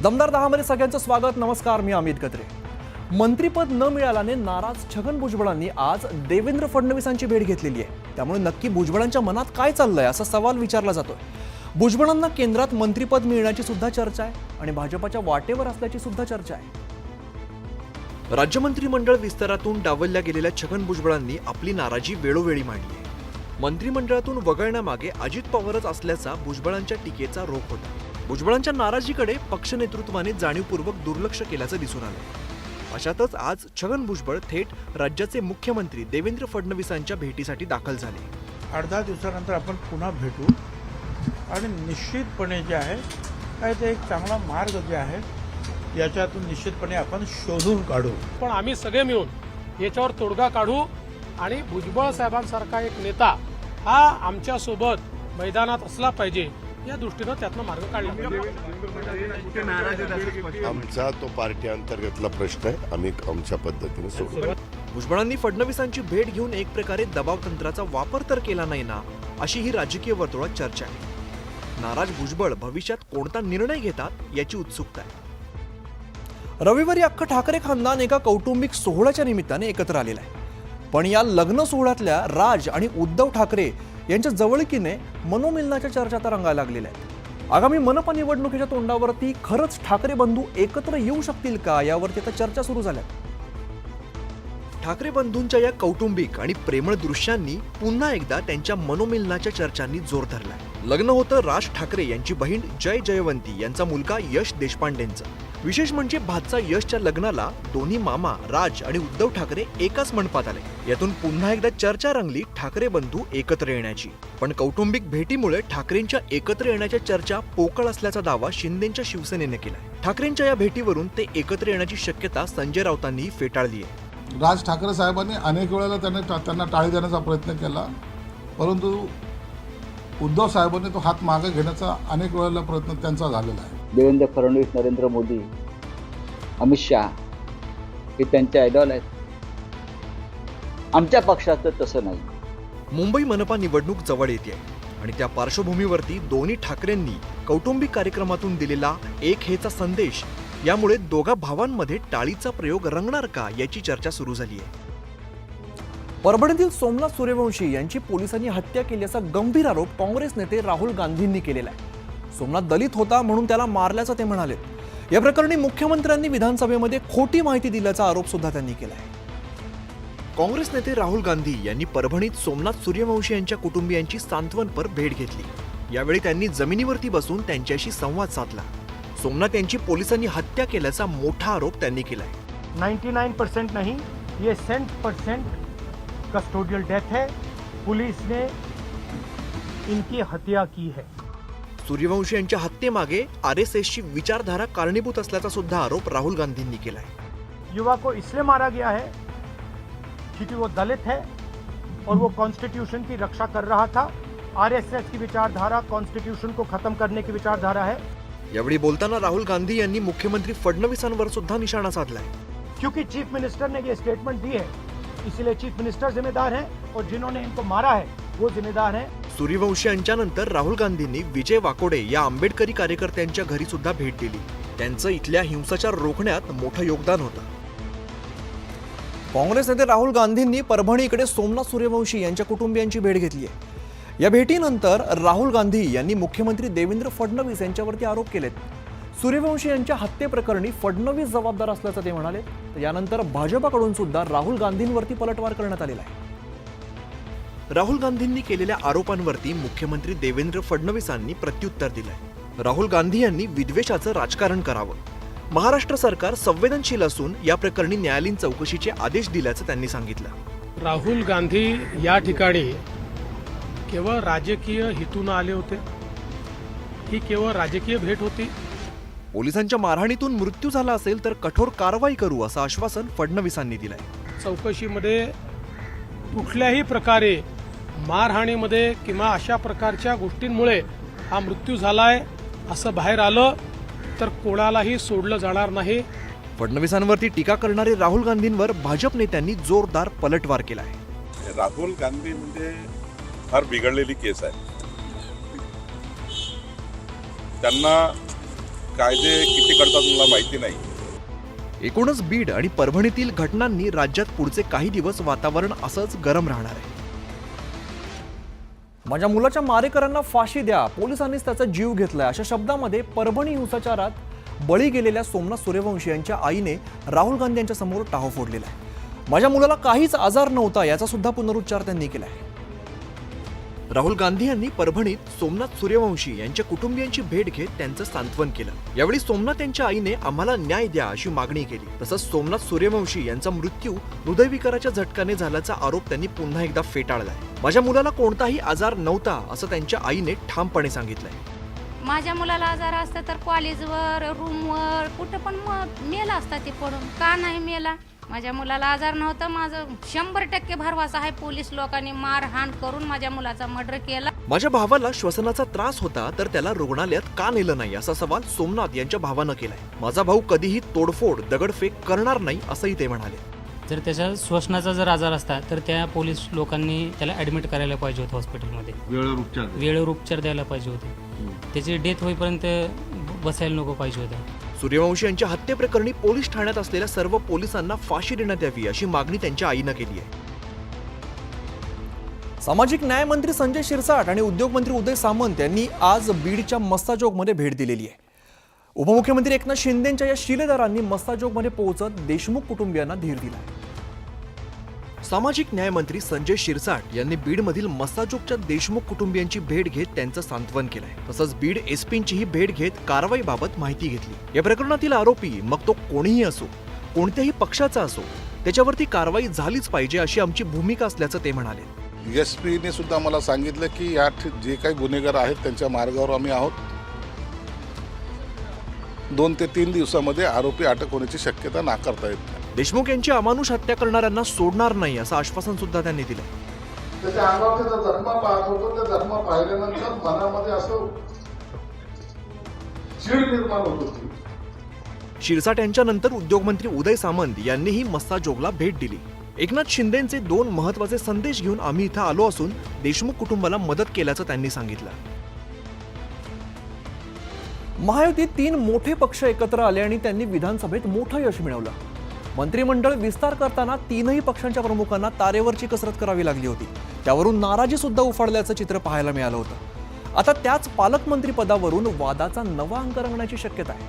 दमदार 10 मध्ये सगळ्यांचं स्वागत। नमस्कार, मी अमित गत्रे। मंत्रीपद न मिळाल्याने नाराज छगन भुजबळांनी आज देवेंद्र फडणवीसांची भेट घेतलेली आहे। त्यामुळे नक्की भुजबळांच्या मनात काय चाललंय असा सवाल विचारला जातोय। भुजबळांना केंद्रात मंत्रीपद मिळण्याची सुद्धा चर्चा आहे आणि भाजपच्या वाटेवर असल्याची सुद्धा चर्चा आहे। राज्य मंत्रिमंडळ विस्तारातून डावलल्या गेलेल्या छगन भुजबळांनी आपली नाराजी वेळोवेळी मांडली आहे। मंत्रिमंडळातून वगळण्यामागे अजित पवारच असल्याचा भुजबळांच्या टीकेचा रोख होता। भुजबळांच्या नाराजीकडे पक्ष नेतृत्वाने जाणीवपूर्वक दुर्लक्ष केल्याचं दिसून आलं। अशातच आज छगन भुजबळ थेट राज्याचे मुख्यमंत्री देवेंद्र फडणवीसांच्या भेटीसाठी दाखल झाले। 8-10 दिवसानंतर आपण पुन्हा भेटू आणि निश्चितपणे जे आहे काय ते एक चांगला मार्ग जे आहे याच्यातून निश्चितपणे आपण शोधून काढू। पण आम्ही सगळे मिळून याच्यावर तोडगा काढू आणि भुजबळ साहेबांसारखा एक नेता हा आमच्या सोबत मैदानात असला पाहिजे या दृष्टीने त्यातनं मार्ग काढला। आमचा तो पार्टी अंतर्गतला प्रश्न आहे, आम्ही आमच्या पद्धतीने सोडू। भुजबळांनी फडणवीसांची भेट घेऊन एक प्रकारे दबाव तंत्राचा वापर तर केला नाही ना, अशी ही राजकीय वर्तुळात चर्चा आहे। नाराज भुजबळ भविष्यात कोणता निर्णय घेतात याची उत्सुकता आहे। रविवारी अख्खं ठाकरे खानदान एका कौटुंबिक सोहळ्याच्या निमित्ताने एकत्र आलेलं आहे। पण या लग्न सोहळ्यातल्या राज आणि उद्धव ठाकरे यांच्या जवळकीने मनोमिलनाच्या चर्चा तर रंगायला लागलेल्या आहेत। आगामी मनपा निवडणुकीच्या तोंडावरती खरंच ठाकरे बंधू एकत्र येऊ शकतील का यावरती आता चर्चा सुरू झाल्या। ठाकरे बंधूंच्या या कौटुंबिक आणि प्रेमळ दृश्यांनी पुन्हा एकदा त्यांच्या मनोमिलनाच्या चर्चांनी जोर धरलाय। लग्न होतं राज ठाकरे यांची बहीण जय जयवंती यांचा मुलगा यश देशपांडेंचं। विशेष म्हणजे भातचा यशच्या लग्नाला दोन्ही मामा राज आणि उद्धव ठाकरे एकाच मंडपात आले। यातून पुन्हा एकदा चर्चा रंगली ठाकरे बंधू एकत्र येण्याची। पण कौटुंबिक भेटीमुळे ठाकरेंच्या एकत्र येण्याच्या चर्चा पोकळ असल्याचा दावा शिंदेच्या शिवसेनेने केलाय। ठाकरेंच्या या भेटीवरून ते एकत्र येण्याची शक्यता संजय राऊतांनी फेटाळली आहे। राज ठाकरे साहेबांनी अनेक वेळेला त्यांना टाळी देण्याचा प्रयत्न केला, परंतु उद्धव साहेबांनी तो हात मागे घेण्याचा अनेक वेळेला प्रयत्न त्यांचा झालेला आहे। देवेंद्र फडणवीस, नरेंद्र मोदी, अमित शहा हे त्यांचे आयडॉल आहेत। आमच्या पक्षाचं तसं नाही। मुंबई मनपा निवडणूक जवळ येते आणि त्या पार्श्वभूमीवरती दोन्ही ठाकरेंनी कौटुंबिक कार्यक्रमातून दिलेला एक हेचा संदेश यामुळे दोघा भावांमध्ये टाळीचा प्रयोग रंगणार का याची चर्चा सुरू झाली आहे। परभणीतील सोमनाथ सूर्यवंशी यांची पोलिसांनी हत्या केल्याचा गंभीर आरोप काँग्रेस नेते राहुल गांधींनी केलेला आहे। सोमनाथ दलित होता म्हणून त्याला मारल्याचं ते म्हणाले। या प्रकरणी मुख्यमंत्र्यांनी विधानसभेमध्ये खोटी माहिती दिल्याचा आरोप सुद्धा त्यांनी केलाय। काँग्रेस नेते राहुल गांधी यांनी परभणीत सोमनाथ सूर्यवंशी यांच्या कुटुंबियांची सांत्वनपर भेट घेतली। यावेळी त्यांनी जमिनीवरती बसून त्यांच्याशी संवाद साधला। सोमनाथ यांची पोलिसांनी हत्या केल्याचा मोठा आरोप त्यांनी केलाय। 99% नहीं, ये 100% कस्टोडियल डेथ है। पुलिस ने इनकी हत्या की है। सूर्यवंशी यांच्या हत्येमागे आरएसएसची विचारधारा कारणीभूत असल्याचा सुद्धा आरोप राहुल गांधींनी केलाय। युवा को इसलिए मारा गया है क्योंकि वो दलित है और वो कॉन्स्टिट्यूशन की रक्षा कर रहा था। आरएसएस की विचारधारा कॉन्स्टिट्यूशन को खत्म करने की विचारधारा है। यावेळी बोलताना राहुल गांधी यांनी मुख्यमंत्री फडणवीसांवर सुद्धा निशाणा साधलाय। क्योंकि चीफ मिनिस्टर ने ये स्टेटमेंट दी है, इसलिए चीफ मिनिस्टर जिम्मेदार हैं और जिन्होंने इनको मारा है वो जिम्मेदार हैं। सूर्यवंशी यांच्यानंतर राहुल गांधींनी विजय वाकोडे या आंबेडकरी कार्यकर्त्यांच्या घरी सुद्धा भेट दिली। त्यांचं इथल्या हिंसाचार रोखण्यात मोठं योगदान होतं। काँग्रेस नेते राहुल गांधींनी परभणीकडे सोमनाथ सूर्यवंशी यांच्या कुटुंबियांची भेट घेतली आहे। या भेटीनंतर राहुल गांधी यांनी मुख्यमंत्री देवेंद्र फडणवीस यांच्यावरती आरोप केलेत। सूर्यवंशी यांच्या हत्येप्रकरणी फडणवीस जबाबदार असल्याचं ते म्हणाले। यानंतर भाजपकडून सुद्धा राहुल गांधींवरती पलटवार करण्यात आलेला आहे। राहुल गांधींनी केलेल्या आरोपांवरती मुख्यमंत्री देवेंद्र फडणवीसांनी प्रत्युत्तर दिलंय। राहुल गांधी यांनी विद्वेषाचं राजकारण करावं। महाराष्ट्र सरकार संवेदनशील असून या प्रकरणी न्यायालयीन चौकशीचे आदेश दिल्याचं त्यांनी सांगितलं। राहुल गांधी या ठिकाणी केवळ राजकीय हेतून आले होते। ही केवळ राजकीय भेट होती। पोलिसांच्या मारहाणीतून मृत्यू झाला असेल तर कठोर कारवाई करू असं आश्वासन फडणवीसांनी दिलंय। चौकशीमध्ये कुठल्याही प्रकारे मारहाणीमध्ये किंवा अशा प्रकारच्या गोष्टींमुळे हा मृत्यू झालाय असं बाहेर आलं तर कोणालाही सोडलं जाणार नाही। फडणवीसांवरती टीका करणारे राहुल गांधींवर भाजप नेत्यांनी जोरदार पलटवार केलाय। राहुल गांधी म्हणजे फार बिघडलेली केस आहे। त्यांना कायदे किती करतात मला माहिती नाही. एकूणच बीड आणि परभणीतील घटनांनी राज्यात पुढचे काही दिवस वातावरण असंच गरम राहणार आहे. माझ्या मुलाच्या मारेकरांना फाशी द्या, पोलिसांनीच त्याचा जीव घेतलाय, अशा शब्दामध्ये परभणी हिंसाचारात बळी गेलेल्या सोमनाथ सूर्यवंशी यांच्या आईने राहुल गांधी यांच्या समोर टाहो फोडलेला आहे. माझ्या मुलाला काहीच आजार नव्हता याचा सुद्धा पुनरुच्चार त्यांनी केलाय. राहुल गांधी यांनी परभणीत सोमनाथ सूर्यवंशी यांच्या कुटुंबियांची भेट घेत त्यांचं सांत्वन केलं. यावेळी सोमनाथ यांच्या आईने आम्हाला न्याय द्या अशी मागणी केली. तसंच सोमनाथ सूर्यवंशी यांचा मृत्यू हृदयविकाराच्या झटक्याने झाल्याचा आरोप त्यांनी पुन्हा एकदा फेटाळलाय. माझ्या मुलाला कोणताही आजार नव्हता असं त्यांच्या आईने ठामपणे सांगितलंय. माझ्या मुलाला आजार असता तर कॉलेजवर रूमवर कुठं पण मेला असता ते पडून. का नाही मेला? माझ्या मुलाला आजार नव्हता. माझं 100% भरवसा आहे. पोलीस लोकांनी मारहाण करून माझ्या मुलाचा मर्डर केला. माझ्या भावाला श्वसनाचा त्रास होता तर त्याला रुग्णालयात का नेलं नाही असा सवाल सोमनाथ यांच्या भावानं केलाय. माझा भाऊ कधीही तोडफोड दगडफेक करणार नाही असंही ते म्हणाले. जर त्याच्या श्वसनाचा जर आजार असता तर त्या पोलीस लोकांनी त्याला ॲडमिट करायला पाहिजे होतं हॉस्पिटलमध्ये. वेळेवर उपचार द्यायला पाहिजे होते. त्याची डेथ होईपर्यंत बसायला नको पाहिजे होतं. सूर्यवंशी यांच्या हत्येप्रकरणी पोलीस ठाण्यात असलेल्या सर्व पोलिसांना फाशी देण्यात यावी अशी मागणी त्यांच्या आईनं केली आहे. सामाजिक न्याय मंत्री संजय शिरसाट आणि उद्योगमंत्री उदय सामंत यांनी आज बीडच्या मस्साजोगमध्ये भेट दिलेली आहे. उपमुख्यमंत्री एकनाथ शिंदेंच्या या शिलेदारांनी मस्साजोगमध्ये पोहोचत देशमुख कुटुंबियांना धीर दिला. सामाजिक न्याय मंत्री संजय शिरसाट यांनी बीडमधील मस्साजोगच्या देशमुख कुटुंबियांची भेट घेत त्यांचं सांत्वन केलंय. तसंच बीड एसपींचीही भेट घेत कारवाईबाबत माहिती घेतली. या प्रकरणातील आरोपी मग तो कोणीही असो, कोणत्याही पक्षाचा असो, त्याच्यावरती कारवाई झालीच पाहिजे अशी आमची भूमिका असल्याचं ते म्हणाले. एसपीने सुद्धा मला सांगितलं की या जे काही गुन्हेगार आहेत त्यांच्या मार्गावर आम्ही आहोत. 2 ते 3 दिवसामध्ये आरोपी अटक होण्याची शक्यता नाकारता येत नाही. देशमुख यांची अमानुष हत्या करणाऱ्यांना सोडणार नाही असं आश्वासन सुद्धा त्यांनी दिलं. त्याच्या अंगावर जखमा पाहत होतो. त्या जखमा पाहिल्यानंतर मनामध्ये असं चीड निर्माण होत होती. शिरसाट यांच्यानंतर उद्योगमंत्री उदय सामंत यांनीही मस्साजोगला भेट दिली. एकनाथ शिंदेंचे 2 महत्त्वाचे संदेश घेऊन आम्ही इथं आलो असून देशमुख कुटुंबाला मदत केल्याचं त्यांनी सांगितलं. महायुतीत 3 मोठे पक्ष एकत्र आले आणि त्यांनी विधानसभेत मोठं यश मिळवलं. मंत्रिमंडळ विस्तार करताना 3ही पक्षांच्या प्रमुखांना तारेवरची कसरत करावी लागली होती. त्यावरून नाराजी सुद्धा उफाळल्याचं चित्र पाहायला मिळालं होतं. आता त्याच पालकमंत्री पदावरून वादाचा नवा अंक रंगण्याची शक्यता आहे.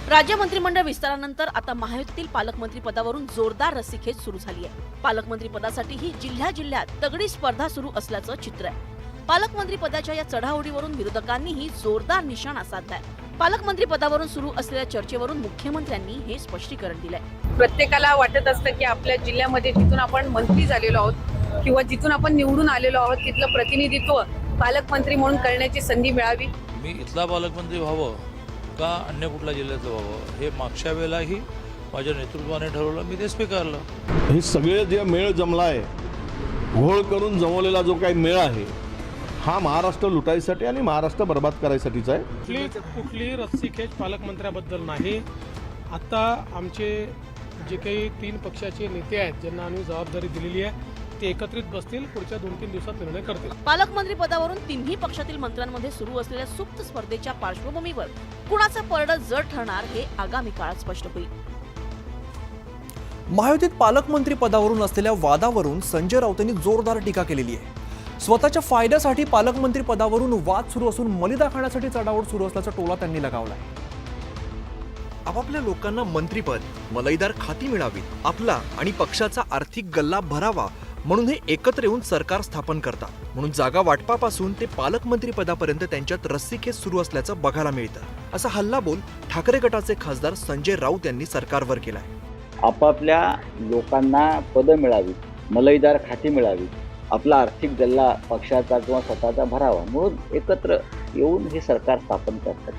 राज्य मंत्रिमंडळ विस्तारानंतर आता महायुतीतील पालकमंत्री पदावरून जोरदार रस्सीखेच सुरू झाली आहे. पालकमंत्री पदासाठीही जिल्ह्यात तगडी स्पर्धा सुरू असल्याचं चित्र आहे. पालकमंत्री पदाच्या या चढाओढीवरून विरोधकांनीही जोरदार निशाणा साधलाय. पालकमंत्री पदावरून सुरू असलेल्या चर्चेवरून मुख्यमंत्र्यांनी हे स्पष्टीकरण दिलंय. प्रत्येकाला वाटत असतं की आपल्या जिल्ह्यामध्ये जिथून आपण मंत्री झालेलो आहोत किंवा जिथून आपण निवडून आलेलो आहोत तिथलं प्रतिनिधित्व पालकमंत्री म्हणून करण्याची संधी मिळावी. मी इथला पालकमंत्री व्हावं का अन्य कुठल्या जिल्ह्याचं व्हावं हे मागच्या वेळेलाही माझ्या नेतृत्वाने ठरवलं. मी ते स्वीकारलं. हे सगळे जे मेळ जमला आहे, घोळ करून जमवलेला जो काही मेळ आहे हा महाराष्ट्र लुटायसाठी आणि महाराष्ट्र बर्बाद करायसाठीचा आहे. कुठली रस्सीखेच पालकमंत्र्याबद्दल नाही. आता आमचे जे काही 3 पक्षाचे नेते आहेत ज्यांना आम्ही जबाबदारी दिलेली आहे ते एकत्रित बसतील, पुढच्या 2-3 दिवसात निर्णय करतील. पालकमंत्री पदावरून 3ही पक्षातील मंत्र्यांमध्ये सुरू असलेल्या सुप्त स्पर्धेच्या पार्श्वभूमीवर कुणाचं परडं जड ठरणार हे आगामी काळात स्पष्ट होईल. महायुतीत पालकमंत्री पदावरून असलेल्या वादावरून संजय राऊतांनी जोरदार टीका केलेली आहे. स्वतःच्या फायद्यासाठी पालकमंत्री पदावरून वाद सुरू असून मलिदा खाण्यासाठी चढाओढ सुरू असल्याचा टोला त्यांनी लगावलाय. आपापल्या लोकांना मंत्रीपद, मलईदार खाती मिळावीत, आपला आणि पक्षाचा आर्थिक गल्ला भरावा म्हणून हे एकत्र येऊन सरकार स्थापन करतात. म्हणून जागा वाटपापासून ते पालकमंत्री पदापर्यंत त्यांच्यात रस्सीखेच सुरू असल्याचं बघायला मिळतं. असा हल्लाबोल ठाकरे गटाचे खासदार संजय राऊत यांनी सरकारवर केलाय. आपापल्या लोकांना पदं मिळावीत, मलईदार खाती मिळावीत, आपला आर्थिक गल्ला पक्षाचा किंवा स्वतःचा भरावा म्हणून एकत्र येऊन हे सरकार स्थापन करतात.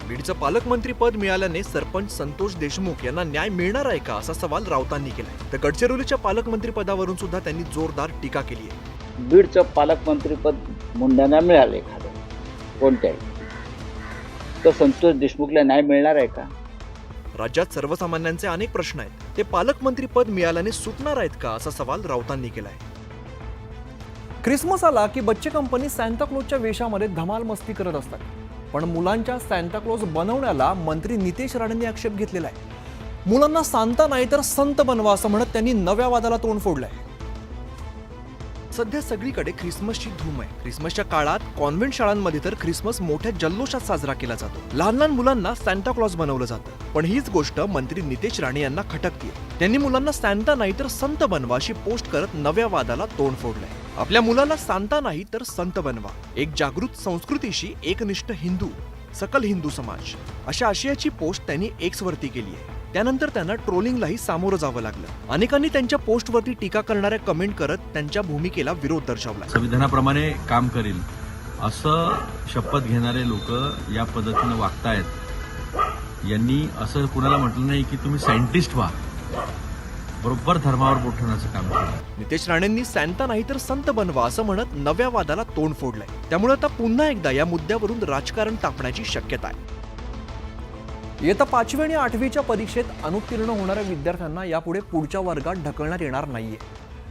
बीडचं पालकमंत्री पद मिळाल्याने सरपंच संतोष देशमुख यांना न्याय मिळणार आहे का असा सवाल राऊतांनी केलाय. तर गडचिरोलीच्या पालकमंत्री पदावरून सुद्धा त्यांनी जोरदार टीका केली आहे. बीडचं पालकमंत्रीपद मुंड्यांना मिळाले एखादं कोणत्याही, तर संतोष देशमुखला न्याय मिळणार आहे का? राज्यात सर्वसामान्यांचे अनेक प्रश्न आहेत. ते पालकमंत्री पद मिळाल्याने सुटणार आहेत का असा सवाल राऊतांनी केलाय. क्रिसमस आला की बच्चे कंपनी सांता क्लॉजच्या वेशामध्ये धमाल मस्ती करत असतात. पण मुलांच्या सॅन्टाक्लॉज बनवण्याला मंत्री नितेश राणेंनी आक्षेप घेतलेला आहे. मुलांना सांता नाही तर संत बनवा असं म्हणत त्यांनी नव्या वादाला तोंड फोडलंय. सध्या सगळीकडे ख्रिसमसची धूम आहे. ख्रिसमसच्या काळात कॉन्व्हेंट शाळांमध्ये तर ख्रिसमस मोठ्या जल्लोषात साजरा केला जातो. लहान लहान मुलांना सॅन्टा क्लॉज बनवलं जातं. पण हीच गोष्ट मंत्री नितेश राणे यांना खटकतीये. त्यांनी मुलांना सांता नाही तर संत बनवा अशी पोस्ट करत नव्या वादाला तोंड फोडलंय. आपल्या मुलाला सांता नाही तर संत बनवा, एक जागृत संस्कृतीशी एकनिष्ठ हिंदू, सकल हिंदू समाज अशा आशयाची पोस्ट त्यांनी एक्स वरती केली आहे. त्यानंतर त्यांना ट्रोलिंगलाही सामोरं जावं लागलं. अनेकांनी त्यांच्या पोस्टवरती टीका करणाऱ्या कमेंट करत त्यांच्या भूमिकेला विरोध दर्शवला. संविधानाप्रमाणे काम करील असं शपथ घेणारे लोक या पद्धतीनं वागतायत. यांनी असं कुणाला म्हटलं नाही की तुम्ही सायंटिस्ट व्हा, बरोबर धर्मावर बोट ठेवण्याचं काम केलं. नितेश राणेंनी सांता नाही तर संत बनवा असं म्हणत नव्या वादाला तोंड फोडलंय. त्यामुळे आता पुन्हा एकदा या मुद्द्यावरून राजकारण तापण्याची शक्यता आहे. इयत्ता 5वी आणि 8वीच्या परीक्षेत अनुत्तीर्ण होणाऱ्या विद्यार्थ्यांना यापुढे पुढच्या वर्गात ढकलण्यात येणार नाहीये.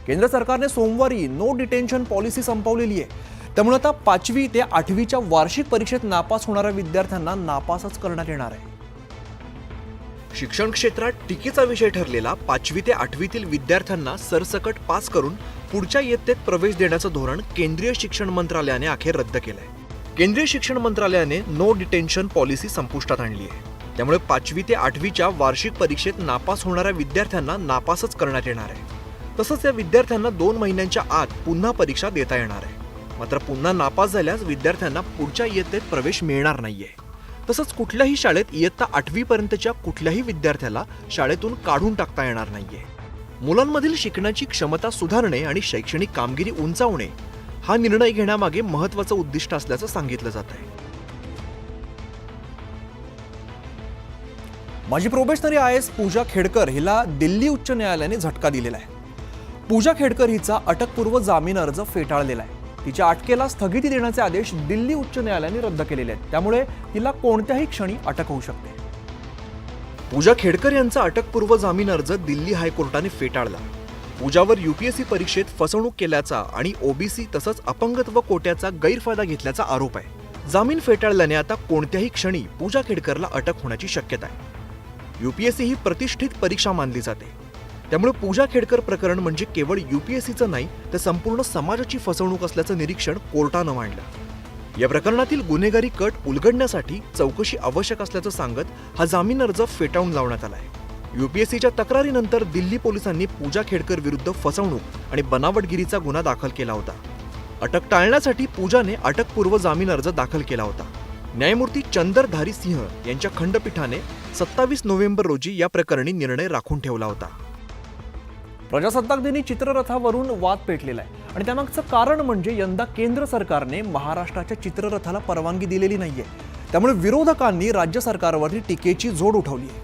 केंद्र सरकारने सोमवारी नो डिटेन्शन पॉलिसी संपवलेली आहे. त्यामुळे आता 5वी ते 8वीच्या वार्षिक परीक्षेत नापास होणाऱ्या विद्यार्थ्यांना नापासच करण्यात येणार आहे. शिक्षण क्षेत्रात टीकेचा विषय ठरलेला 5वी ते 8वीतील विद्यार्थ्यांना सरसकट पास करून पुढच्या इयत्तेत प्रवेश देण्याचं धोरण केंद्रीय शिक्षण मंत्रालयाने अखेर रद्द केलंय. केंद्रीय शिक्षण मंत्रालयाने नो डिटेन्शन पॉलिसी संपुष्टात आणली आहे. त्यामुळे 5वी ते 8वीच्या वार्षिक परीक्षेत नापास होणाऱ्या विद्यार्थ्यांना नापासच करण्यात येणार आहे. तसंच या विद्यार्थ्यांना 2 महिन्यांच्या आत पुन्हा परीक्षा देता येणार आहे. मात्र पुन्हा नापास झाल्यास विद्यार्थ्यांना पुढच्या इयत्तेत प्रवेश मिळणार नाहीये. तसंच कुठल्याही शाळेत इयत्ता 8वी पर्यंतच्या कुठल्याही विद्यार्थ्याला शाळेतून काढून टाकता येणार नाहीये. मुलांमधील शिकण्याची क्षमता सुधारणे आणि शैक्षणिक कामगिरी उंचावणे हा निर्णय घेण्यामागे महत्त्वाचं उद्दिष्ट असल्याचं सांगितलं जात आहे. माजी प्रोबेशनरी IAS पूजा खेडकर हिला दिल्ली उच्च न्यायालयाने झटका दिलेला आहे. पूजा खेडकर हिचा अटकपूर्व जामीन अर्ज फेटाळलेला आहे. तिच्या अटकेला स्थगिती देण्याचे आदेश दिल्ली उच्च न्यायालयाने रद्द केलेले आहेत. त्यामुळे तिला कोणत्याही क्षणी अटक होऊ शकते. पूजा खेडकर यांचा अटकपूर्व जामीन अर्ज दिल्ली हायकोर्टाने फेटाळला. पूजावर UPSC परीक्षेत फसवणूक केल्याचा आणि OBC तसंच अपंगत्व कोट्याचा गैरफायदा घेतल्याचा आरोप आहे. जामीन फेटाळल्याने आता कोणत्याही क्षणी पूजा खेडकरला अटक होण्याची शक्यता आहे. UPSC ही प्रतिष्ठित परीक्षा मानली जाते. त्यामुळे पूजा खेडकर प्रकरण म्हणजे केवळ UPSCचं नाही तर संपूर्ण समाजाची फसवणूक असल्याचं निरीक्षण कोर्टानं मांडलं. या प्रकरणातील गुन्हेगारी कट उलगडण्यासाठी चौकशी आवश्यक असल्याचं सांगत हा जामीन अर्ज फेटाळून लावण्यात आलाय. UPSCच्या तक्रारीनंतर दिल्ली पोलिसांनी पूजा खेडकर विरुद्ध फसवणूक आणि बनावटगिरीचा गुन्हा दाखल केला होता. अटक टाळण्यासाठी पूजाने अटकपूर्व जामीन अर्ज दाखल केला होता. न्यायमूर्ती चंदरधारी सिंह यांच्या खंडपीठाने 27 नोव्हेंबर रोजी या प्रकरणी निर्णय राखून ठेवला होता. प्रजासत्ताक दिनी चित्ररथावरून वाद पेटलेला आहे आणि त्यामागचं कारण म्हणजे यंदा केंद्र सरकारने महाराष्ट्राच्या चित्ररथाला परवानगी दिलेली नाहीये. त्यामुळे विरोधकांनी राज्य सरकारवरती टीकेची झोड उठवली आहे.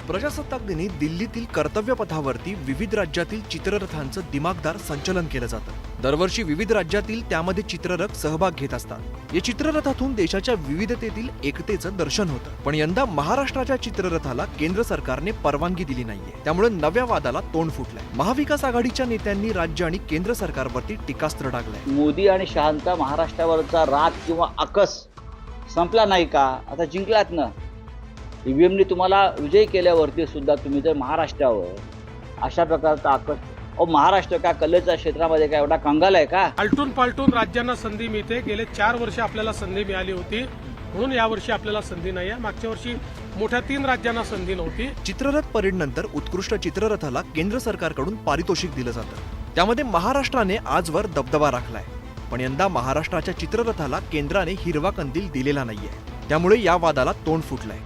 प्रजासत्ताक दिनी दिल्लीतील कर्तव्यपथावरती विविध राज्यातील चित्ररथांचं दिमागदार संचलन केलं जातं. दरवर्षी विविध राज्यातील त्यामध्ये चित्ररथ सहभाग घेत असतात. या चित्ररथातून देशाच्या विविधतेतील एकतेचं दर्शन होतं. पण यंदा महाराष्ट्राच्या चित्ररथाला केंद्र सरकारने परवानगी दिली नाहीये. त्यामुळे नव्या वादाला तोंड फुटलंय. महाविकास आघाडीच्या नेत्यांनी राज्य आणि केंद्र सरकारवरती टीकास्त्र डागलंय. मोदी आणि शहांचा महाराष्ट्रावरचा राग किंवा आकस संपला नाही का? आता जिंकलात ना. EVMने तुम्हाला विजय केल्यावरती सुद्धा तुम्ही जर महाराष्ट्रावर अशा प्रकारचा आकस, महाराष्ट्र का कलेच्या क्षेत्रामध्ये काय एवढा कंगाल आहे का? आलटून पालटून राज्यांना संधी मिळते. गेले 4 वर्ष आपल्याला संधी मिळाली होती, म्हणून यावर्षी आपल्याला संधी नाही आहे. मागच्या वर्षी मोठ्या 3 राज्यांना संधी नव्हती. चित्ररथ परेडनंतर उत्कृष्ट चित्ररथाला केंद्र सरकारकडून पारितोषिक दिलं जातं. त्यामध्ये महाराष्ट्राने आजवर दबदबा राखलाय. पण यंदा महाराष्ट्राच्या चित्ररथाला केंद्राने हिरवा कंदील दिलेला नाहीये. त्यामुळे या वादाला तोंड फुटलंय.